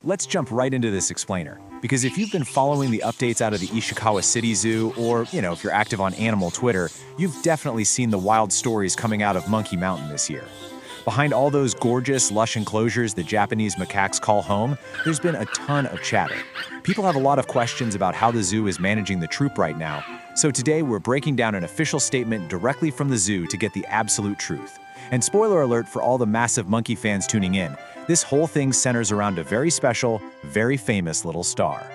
let's jump right into this explainer. Because if you've been following the updates out of the Ichikawa City Zoo, or, if you're active on animal Twitter, you've definitely seen the wild stories coming out of Monkey Mountain this year. Behind all those gorgeous, lush enclosures the Japanese macaques call home, there's been a ton of chatter. People have a lot of questions about how the zoo is managing the troop right now, so today we're breaking down an official statement directly from the zoo to get the absolute truth. And spoiler alert for all the massive monkey fans tuning in, this whole thing centers around a very special, very famous little star.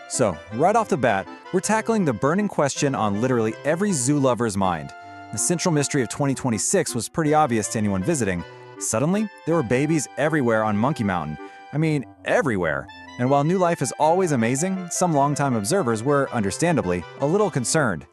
So, right off the bat, we're tackling the burning question on literally every zoo lover's mind. The central mystery of 2026 was pretty obvious to anyone visiting. Suddenly, there were babies everywhere on Monkey Mountain. I mean, everywhere. And while new life is always amazing, some longtime observers were, understandably, a little concerned.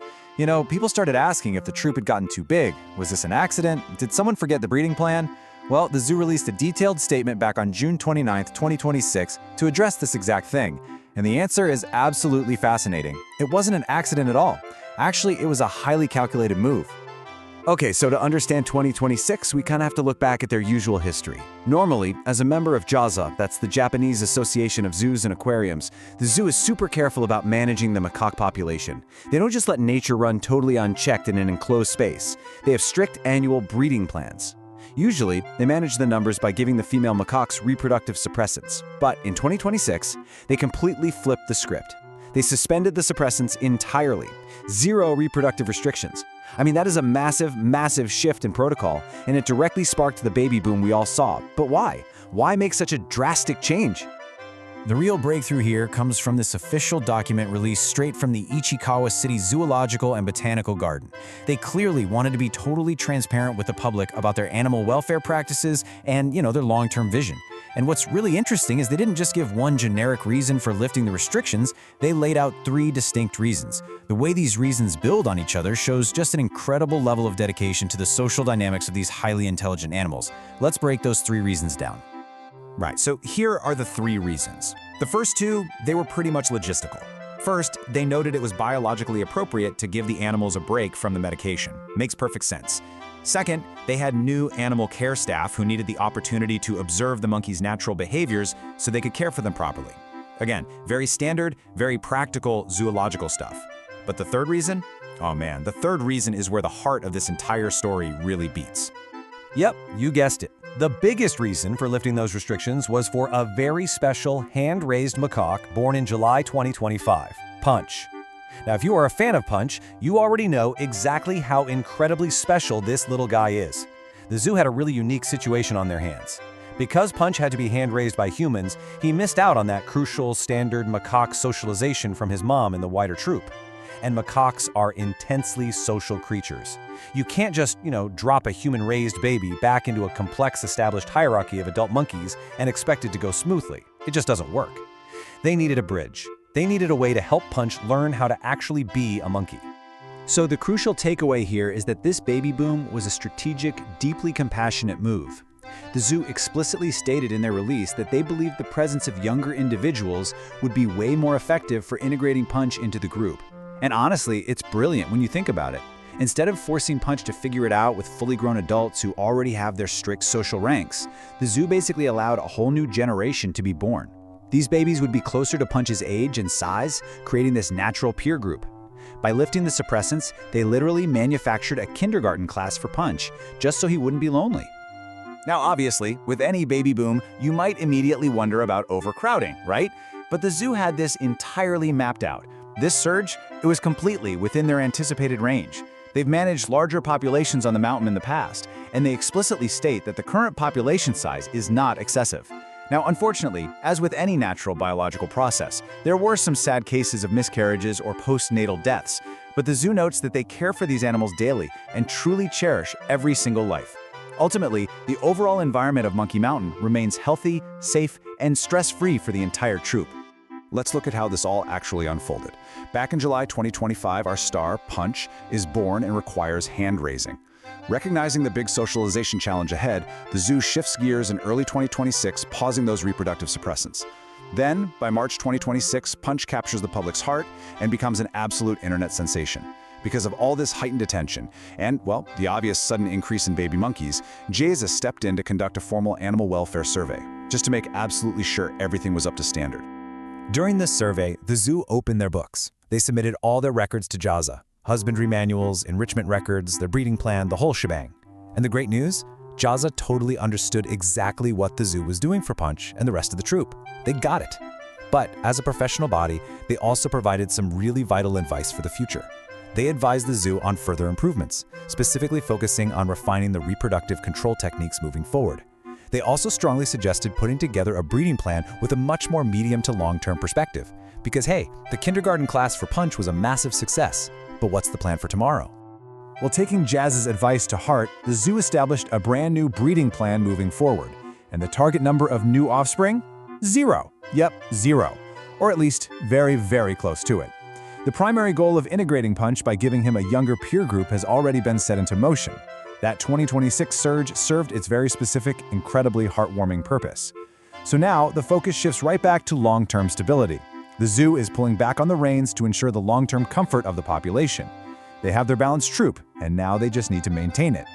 People started asking if the troop had gotten too big. Was this an accident? Did someone forget the breeding plan? Well, the zoo released a detailed statement back on June 29, 2026 to address this exact thing. And the answer is absolutely fascinating. It wasn't an accident at all. Actually, it was a highly calculated move. Okay, so to understand 2026, we kind of have to look back at their usual history. Normally, as a member of JAZA, that's the Japanese Association of Zoos and Aquariums, the zoo is super careful about managing the macaque population. They don't just let nature run totally unchecked in an enclosed space. They have strict annual breeding plans. Usually, they manage the numbers by giving the female macaques reproductive suppressants. But in 2026, they completely flipped the script. They suspended the suppressants entirely. Zero reproductive restrictions. I mean, that is a massive, massive shift in protocol, and it directly sparked the baby boom we all saw. But why? Why make such a drastic change? The real breakthrough here comes from this official document released straight from the Ichikawa City Zoological and Botanical Garden. They clearly wanted to be totally transparent with the public about their animal welfare practices and, their long-term vision. And what's really interesting is they didn't just give one generic reason for lifting the restrictions, they laid out 3 distinct reasons. The way these reasons build on each other shows just an incredible level of dedication to the social dynamics of these highly intelligent animals. Let's break those 3 reasons down. Right, so here are the 3 reasons. The first 2, they were pretty much logistical. First, they noted it was biologically appropriate to give the animals a break from the medication. Makes perfect sense. Second, they had new animal care staff who needed the opportunity to observe the monkeys' natural behaviors so they could care for them properly. Again, very standard, very practical zoological stuff. But the third reason? Oh man, the third reason is where the heart of this entire story really beats. Yep, you guessed it. The biggest reason for lifting those restrictions was for a very special hand-raised macaque born in July 2025, Punch. Now, if you are a fan of Punch, you already know exactly how incredibly special this little guy is. The zoo had a really unique situation on their hands. Because Punch had to be hand-raised by humans, he missed out on that crucial standard macaque socialization from his mom in the wider troop. And macaques are intensely social creatures. You can't just, drop a human-raised baby back into a complex established hierarchy of adult monkeys and expect it to go smoothly. It just doesn't work. They needed a bridge. They needed a way to help Punch learn how to actually be a monkey. So the crucial takeaway here is that this baby boom was a strategic, deeply compassionate move. The zoo explicitly stated in their release that they believed the presence of younger individuals would be way more effective for integrating Punch into the group. And honestly, it's brilliant when you think about it. Instead of forcing Punch to figure it out with fully grown adults who already have their strict social ranks, the zoo basically allowed a whole new generation to be born. These babies would be closer to Punch's age and size, creating this natural peer group. By lifting the suppressants, they literally manufactured a kindergarten class for Punch, just so he wouldn't be lonely. Now obviously, with any baby boom, you might immediately wonder about overcrowding, right? But the zoo had this entirely mapped out. This surge, it was completely within their anticipated range. They've managed larger populations on the mountain in the past, and they explicitly state that the current population size is not excessive. Now, unfortunately, as with any natural biological process, there were some sad cases of miscarriages or postnatal deaths, but the zoo notes that they care for these animals daily and truly cherish every single life. Ultimately, the overall environment of Monkey Mountain remains healthy, safe, and stress-free for the entire troop. Let's look at how this all actually unfolded. Back in July 2025, our star, Punch, is born and requires hand-raising. Recognizing the big socialization challenge ahead, the zoo shifts gears in early 2026, pausing those reproductive suppressants. Then, by March 2026, Punch captures the public's heart and becomes an absolute internet sensation. Because of all this heightened attention and, well, the obvious sudden increase in baby monkeys, JAZA stepped in to conduct a formal animal welfare survey. just to make absolutely sure everything was up to standard. During this survey, the zoo opened their books. They submitted all their records to JAZA, husbandry manuals, enrichment records, their breeding plan, the whole shebang. And the great news? JAZA totally understood exactly what the zoo was doing for Punch and the rest of the troop. They got it. But as a professional body, they also provided some really vital advice for the future. They advised the zoo on further improvements, specifically focusing on refining the reproductive control techniques moving forward. They also strongly suggested putting together a breeding plan with a much more medium to long-term perspective. Because hey, the kindergarten class for Punch was a massive success. But what's the plan for tomorrow? Well, taking JAZA's advice to heart, the zoo established a brand new breeding plan moving forward. And the target number of new offspring? 0. Yep, 0. Or at least very, very close to it. The primary goal of integrating Punch by giving him a younger peer group has already been set into motion. That 2026 surge served its very specific, incredibly heartwarming purpose. So now, the focus shifts right back to long-term stability. The zoo is pulling back on the reins to ensure the long-term comfort of the population. They have their balanced troop, and now they just need to maintain it.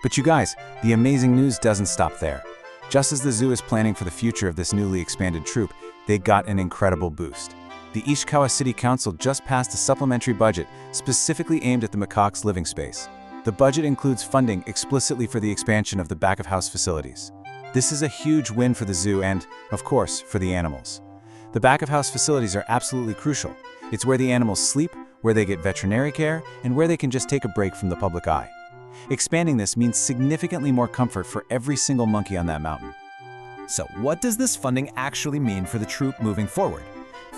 But you guys, the amazing news doesn't stop there. Just as the zoo is planning for the future of this newly expanded troop, they got an incredible boost. The Ichikawa City Council just passed a supplementary budget specifically aimed at the macaques' living space. The budget includes funding explicitly for the expansion of the back-of-house facilities. This is a huge win for the zoo and, of course, for the animals. The back-of-house facilities are absolutely crucial. It's where the animals sleep, where they get veterinary care, and where they can just take a break from the public eye. Expanding this means significantly more comfort for every single monkey on that mountain. So what does this funding actually mean for the troop moving forward?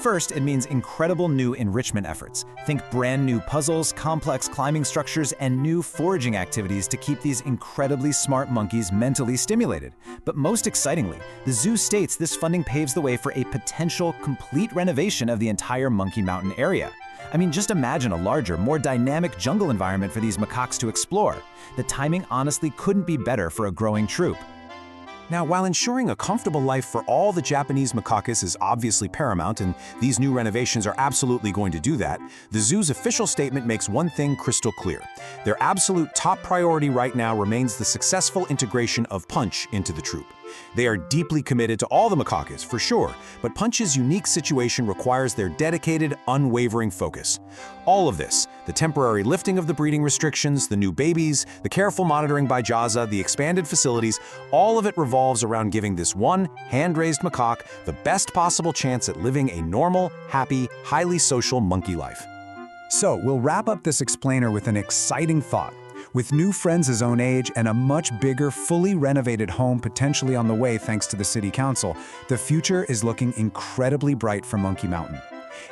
First, it means incredible new enrichment efforts. Think brand new puzzles, complex climbing structures, and new foraging activities to keep these incredibly smart monkeys mentally stimulated. But most excitingly, the zoo states this funding paves the way for a potential complete renovation of the entire Monkey Mountain area. I mean, just imagine a larger, more dynamic jungle environment for these macaques to explore. The timing honestly couldn't be better for a growing troop. Now, while ensuring a comfortable life for all the Japanese macaques is obviously paramount, and these new renovations are absolutely going to do that, the zoo's official statement makes one thing crystal clear. Their absolute top priority right now remains the successful integration of Punch into the troop. They are deeply committed to all the macaques, for sure, but Punch's unique situation requires their dedicated, unwavering focus. All of this, the temporary lifting of the breeding restrictions, the new babies, the careful monitoring by JAZA, the expanded facilities, all of it revolves around giving this one hand-raised macaque the best possible chance at living a normal, happy, highly social monkey life. So, we'll wrap up this explainer with an exciting thought. With new friends his own age and a much bigger, fully renovated home potentially on the way thanks to the City Council, the future is looking incredibly bright for Monkey Mountain.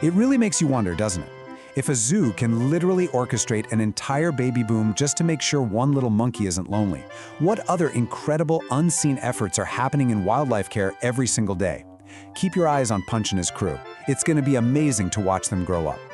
It really makes you wonder, doesn't it? If a zoo can literally orchestrate an entire baby boom just to make sure one little monkey isn't lonely, what other incredible unseen efforts are happening in wildlife care every single day? Keep your eyes on Punch and his crew. It's going to be amazing to watch them grow up.